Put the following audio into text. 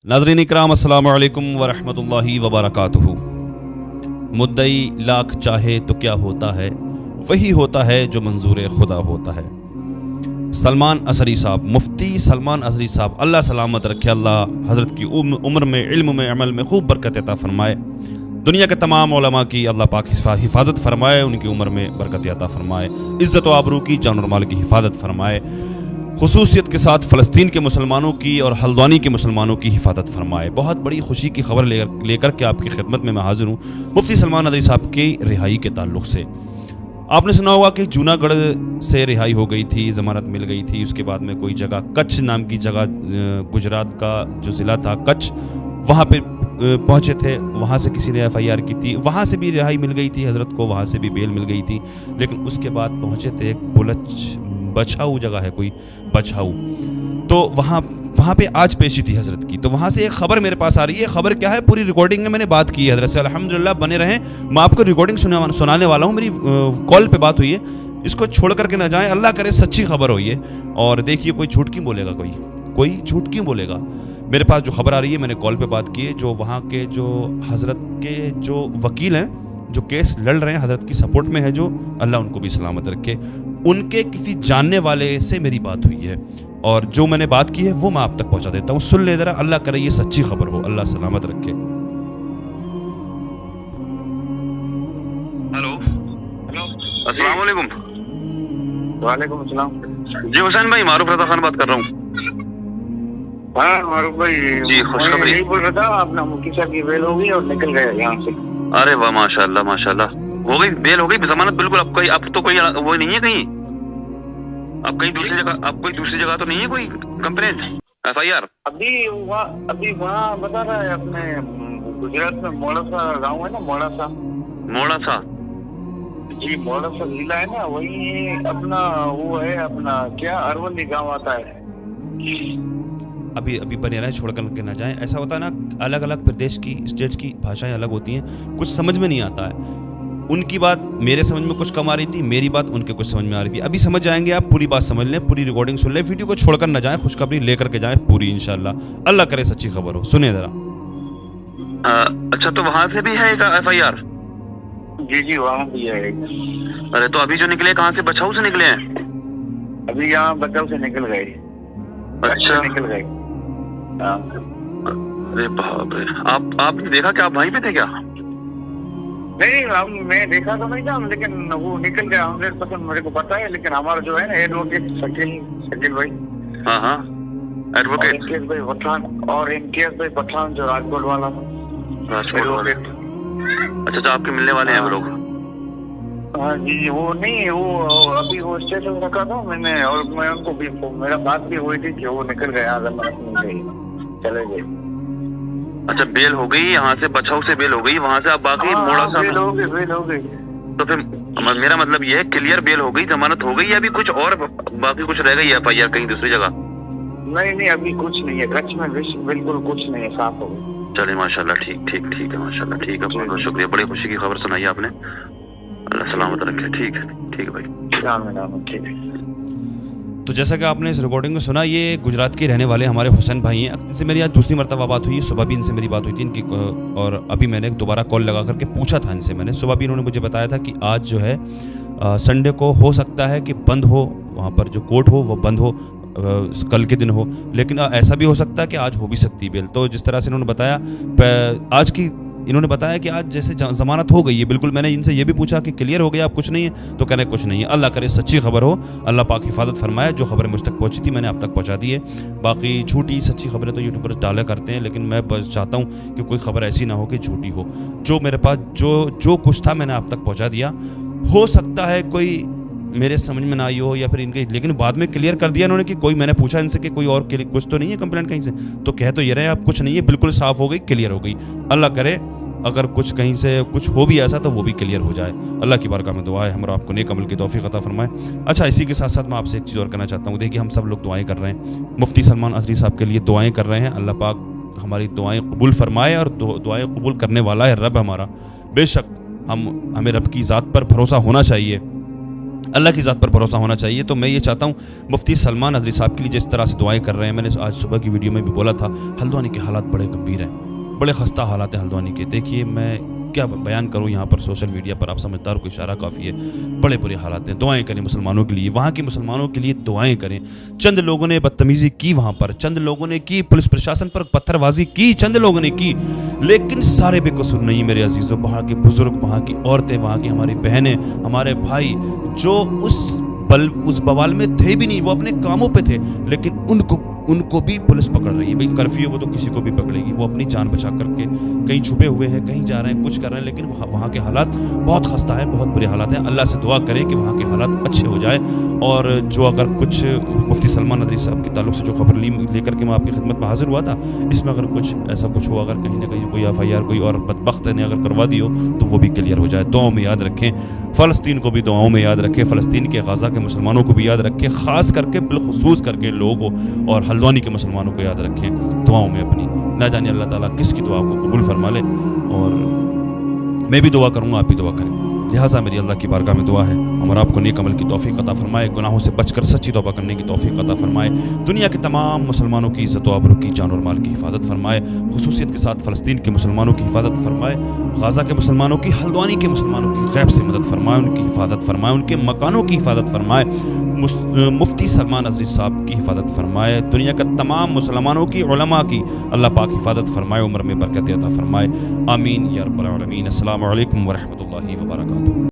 नाज़रीन इकराम अस्सलामु अलैकुम वरहमतुल्लाहि वबरकातुहू। मुद्दई लाख चाहे तो क्या होता है, वही होता है जो मंजूर खुदा होता है। सलमान अज़हरी साहब, मुफ्ती सलमान अज़हरी साहब, अल्लाह सलामत रखे, अल्लाह हज़रत की उम्र में, इल्म में, अमल में खूब बरकत अता फरमाए। दुनिया के तमाम उलमा की अल्लाह पाक हिफाजत फरमाए, उनकी उम्र में बरकत अता फरमाए, इज़्ज़त व आबरू की, जान और माल की हिफाजत फरमाए, खुसूसियत के साथ फ़लस्तीन के मुसलमानों की और हल्द्वानी के मुसलमानों की हिफाजत फरमाए। बहुत बड़ी खुशी की खबर लेकर के आपकी खिदमत में मैं हाजिर हूँ मुफ्ती सलमान अज़हरी साहब की रिहाई के ताल्लुक़ से। आपने सुना होगा कि जूनागढ़ से रिहाई हो गई थी, ज़मानत मिल गई थी। उसके बाद में कोई जगह, कच्छ नाम की जगह, गुजरात का जो ज़िला था कच्छ, वहाँ पे पहुँचे थे। वहाँ से किसी ने FIR की थी, वहाँ से भी रिहाई मिल गई थी हज़रत को, वहाँ से भी बेल मिल गई थी। लेकिन उसके बाद पहुँचे थे एक बछाऊ जगह है, कोई बछाऊ, तो वहाँ पे आज पेशी थी हज़रत की। तो वहाँ से एक ख़बर मेरे पास आ रही है। ख़बर क्या है, पूरी रिकॉर्डिंग में मैंने बात की है हज़रत से। अल्हम्दुलिल्लाह, बने रहें, मैं आपको रिकॉर्डिंग सुनाने वाला हूँ। मेरी कॉल पे बात हुई है, इसको छोड़ करके ना जाएं, अल्लाह करे सच्ची खबर हो ये। और देखिए, कोई झूठ क्यों बोलेगा, कोई झूठ क्यों बोलेगा। मेरे पास जो खबर आ रही है, मैंने कॉल पे बात की है, जो वहाँ के जो हज़रत के जो वकील हैं, जो केस लड़ रहे हैं, हज़रत की सपोर्ट में है, जो अल्लाह उनको भी सलामत रखे, उनके किसी जानने वाले से मेरी बात हुई है। और जो मैंने बात की है वो मैं आप तक पहुंचा देता हूँ, सुन ले ज़रा, अल्लाह करे ये सच्ची खबर हो, अल्लाह सलामत रखे। हेलो अस्सलाम वालेकुम। वालेकुम अस्सलाम। जी हुसैन भाई, मारूफ रज़ा खान बात कर रहा हूँ। हाँ मारूफ भाई जी, खुशखबरी। यही बोल रहा था, अपना मुफ्ती साहब की बेल हो गई और निकल गए यहाँ से। अरे वाह, माशाल्लाह माशाल्लाह, हो गई बेल, हो गई जमानत बिल्कुल। अब तो कोई वो नहीं है कहीं, अब कहीं दूसरी जगह, अब कोई दूसरी जगह तो नहीं है कोई कंप्लेंट FIR? अभी वहाँ बता रहा है, अपने गुजरात में मोड़ासा गाँव है ना, मोड़ासा। जी मोड़ासा जिला है ना, वही अपना वो है, अपना क्या अरवली गाँव आता है। अभी बने रहें, छोड़ कर के ना जाएं। ऐसा होता है ना, अलग अलग प्रदेश की, स्टेट्स की भाषाएं अलग होती हैं, कुछ समझ में नहीं आता है। उनकी बात मेरे समझ में कुछ कम आ रही थी, मेरी बात उनके कुछ समझ में आ रही थी। अभी समझ जाएंगे आप, पूरी बात समझ लें, पूरी रिकॉर्डिंग सुन लें, वीडियो को छोड़कर ना जाएं, खुशखबरी लेकर के जाएं पूरी, इंशाल्लाह अल्लाह करे सच्ची खबर हो। सुनिए जरा। अच्छा, तो वहाँ से भी है एक FIR? जी वहाँ भी है। अरे तो अभी जो निकले कहाँ से, बछाऊ से निकले हैं? अभी यहाँ बचाव से निकल गए। अच्छा, निकल गए। अरे बाप रे, आपने देखा क्या, आप वहीं पे थे क्या? नहीं, मैं देखा तो नहीं था, लेकिन वो निकल गया 100% मेरे को पता है। लेकिन हमारा जो है ना एडवोकेट शकील भाई, हाँ एडवोकेट इनकेस भाई पठान, और इनकेस भाई पठान जो राजकोट वाला एडवोकेट। अच्छा, आपके मिलने वाले हैं वो लोग? हाँ जी, वो नहीं, वो अभी वो स्टेटस रखा था मैंने, और मैं उनको भी, मेरा बात भी हुई थी कि वो निकल गया, चले गए। अच्छा, बेल हो गई यहाँ से, बछाऊ से बेल हो गई, वहाँ से आप बाकी मोड़ासा बेल हो गई। तो फिर मेरा मतलब ये है, क्लियर बेल हो गई, जमानत हो गई, या अभी कुछ और बाकी कुछ रह गई है FIR कहीं दूसरी जगह? नहीं, अभी कुछ नहीं है, कच्छ में बिल्कुल कुछ नहीं है, साफ हो गई। चलिए माशाल्लाह, ठीक है माशाल्लाह, ठीक है, बहुत बहुत शुक्रिया, बड़ी खुशी की खबर सुनाई आपने, अल्लाह सलामत रखे। ठीक है भाई, ठीक है। तो जैसा कि आपने इस रिकॉर्डिंग में सुना, ये गुजरात के रहने वाले हमारे हुसैन भाई हैं। इनसे मेरी आज दूसरी मरतबा बात हुई है, सुबह भी इनसे मेरी बात हुई थी इनकी, और अभी मैंने दोबारा कॉल लगा करके पूछा था इनसे। मैंने सुबह भी, इन्होंने मुझे बताया था कि आज जो है संडे को हो सकता है कि बंद हो, वहाँ पर जो कोर्ट हो वो बंद हो, कल के दिन हो, लेकिन ऐसा भी हो सकता है कि आज हो भी सकती है बेल। तो जिस तरह से इन्होंने बताया, आज की इन्होंने बताया कि आज जैसे जमानत हो गई है बिल्कुल। मैंने इनसे ये भी पूछा कि क्लियर हो गया, आप कुछ नहीं है, तो कहने कुछ नहीं है। अल्लाह करे सच्ची खबर हो, अल्लाह पाक हिफाजत फरमाए। जो खबरें मुझ तक पहुंची थी मैंने आप तक पहुंचा दी है। बाकी झूठी सच्ची खबरें तो यूट्यूबर्स डाला करते हैं, लेकिन मैं बस चाहता हूँ कि कोई खबर ऐसी ना हो कि झूठी हो। जो मेरे पास जो कुछ था मैंने आप तक पहुँचा दिया। हो सकता है कोई मेरे समझ में ना आई हो या फिर इनके, लेकिन बाद में क्लियर कर दिया इन्होंने कि कोई, मैंने पूछा इनसे कि कोई और कुछ तो नहीं है कंप्लेंट कहीं से, तो कह तो ये रहे आप कुछ नहीं है, बिल्कुल साफ हो गई, क्लियर हो गई। अल्लाह करे अगर कुछ कहीं से कुछ हो भी ऐसा तो वो भी क्लियर हो जाए। अल्लाह की बारगाह में दुआ है हमारा आपको नेक अमल की तौफीक अता फरमाए। अच्छा, इसी के साथ साथ मैं आपसे एक चीज़ और कहना चाहता हूँ। देखिए, हम सब लोग दुआएं कर रहे हैं, मुफ्ती सलमान अज़हरी साहब के लिए दुआएं कर रहे हैं। अल्लाह पाक हमारी दुआएं कबूल फरमाए, और दुआएं कबूल करने वाला है रब हमारा। बेशक हमें रब की ज़ात पर भरोसा होना चाहिए, اللہ کی ذات پر بھروسہ ہونا چاہیے۔ تو میں یہ چاہتا ہوں مفتی سلمان نظری صاحب کے لیے جس طرح سے دعائیں کر رہے ہیں، میں نے آج صبح کی ویڈیو میں بھی بولا تھا، ہلدوانی کے حالات بڑے گمبھیر ہیں، بڑے خستہ حالات ہیں ہلدوانی کے۔ دیکھیے میں کیا بیان کروں یہاں پر سوشل میڈیا پر، آپ سمجھدار کو اشارہ کافی ہے، بڑے بڑے حالات ہیں۔ دعائیں کریں مسلمانوں کے لیے، وہاں کے مسلمانوں کے لیے دعائیں کریں۔ چند لوگوں نے بدتمیزی کی وہاں پر، چند لوگوں نے کی، پولیس پرشاسن پر پتھر بازی کی چند لوگوں نے کی، لیکن سارے بے قصور نہیں میرے عزیزوں۔ وہاں کے بزرگ، وہاں کی عورتیں، وہاں کی ہماری بہنیں، ہمارے بھائی جو اس بوال میں تھے بھی نہیں، وہ اپنے کاموں پہ تھے، لیکن ان کو بھی پولیس پکڑ رہی ہے۔ بھئی کرفیو وہ تو کسی کو بھی پکڑے گی، وہ اپنی جان بچا کر کے کہیں چھپے ہوئے ہیں، کہیں جا رہے ہیں، کچھ کر رہے ہیں، لیکن وہاں کے حالات بہت خستہ ہیں، بہت برے حالات ہیں۔ اللہ سے دعا کریں کہ وہاں کے حالات اچھے ہو جائے۔ اور جو اگر کچھ مفتی سلمان نظری صاحب کے تعلق سے جو خبر لے کر کے میں آپ کی خدمت میں حاضر ہوا تھا، اس میں اگر کچھ ایسا کچھ ہو، اگر کہیں نہ کہیں کوئی FIR کوئی اور بدبخت نے اگر کروا دی ہو تو وہ بھی کلیئر ہو جائے۔ دعاؤں میں یاد رکھیں، فلسطین کو بھی دعاؤں میں یاد رکھیں، فلسطین کے غزہ کے مسلمانوں کو بھی یاد رکھیں، خاص کر کے بالخصوص کر کے لوگوں اور ہلدوانی کے مسلمانوں کو یاد رکھیں دعاؤں میں اپنی۔ نہ جانے اللہ تعالیٰ کس کی دعا کو قبول فرما لے، اور میں بھی دعا کروں گا، آپ بھی دعا کریں۔ لہٰذا میری اللہ کی بارگاہ میں دعا ہے ہمارا آپ کو نیک عمل کی توفیق عطا فرمائے، گناہوں سے بچ کر سچی توبہ کرنے کی توفیق عطا فرمائے، دنیا کے تمام مسلمانوں کی عزت و آبرو کی، جان اور مال کی حفاظت فرمائے، خصوصیت کے ساتھ فلسطین کے مسلمانوں کی حفاظت فرمائے، غزہ کے مسلمانوں کی، ہلدوانی کے مسلمانوں کی غیب سے مدد فرمائے، ان کی حفاظت فرمائے، ان کے مکانوں کی حفاظت فرمائے، مفتی سلمان نظری صاحب کی حفاظت فرمائے، دنیا کے تمام مسلمانوں کی، علماء کی اللہ پاک حفاظت فرمائے، عمر میں برکت عطا فرمائے، آمین یا رب العالمین۔ السلام علیکم ورحمۃ اللہ وبرکاتہ۔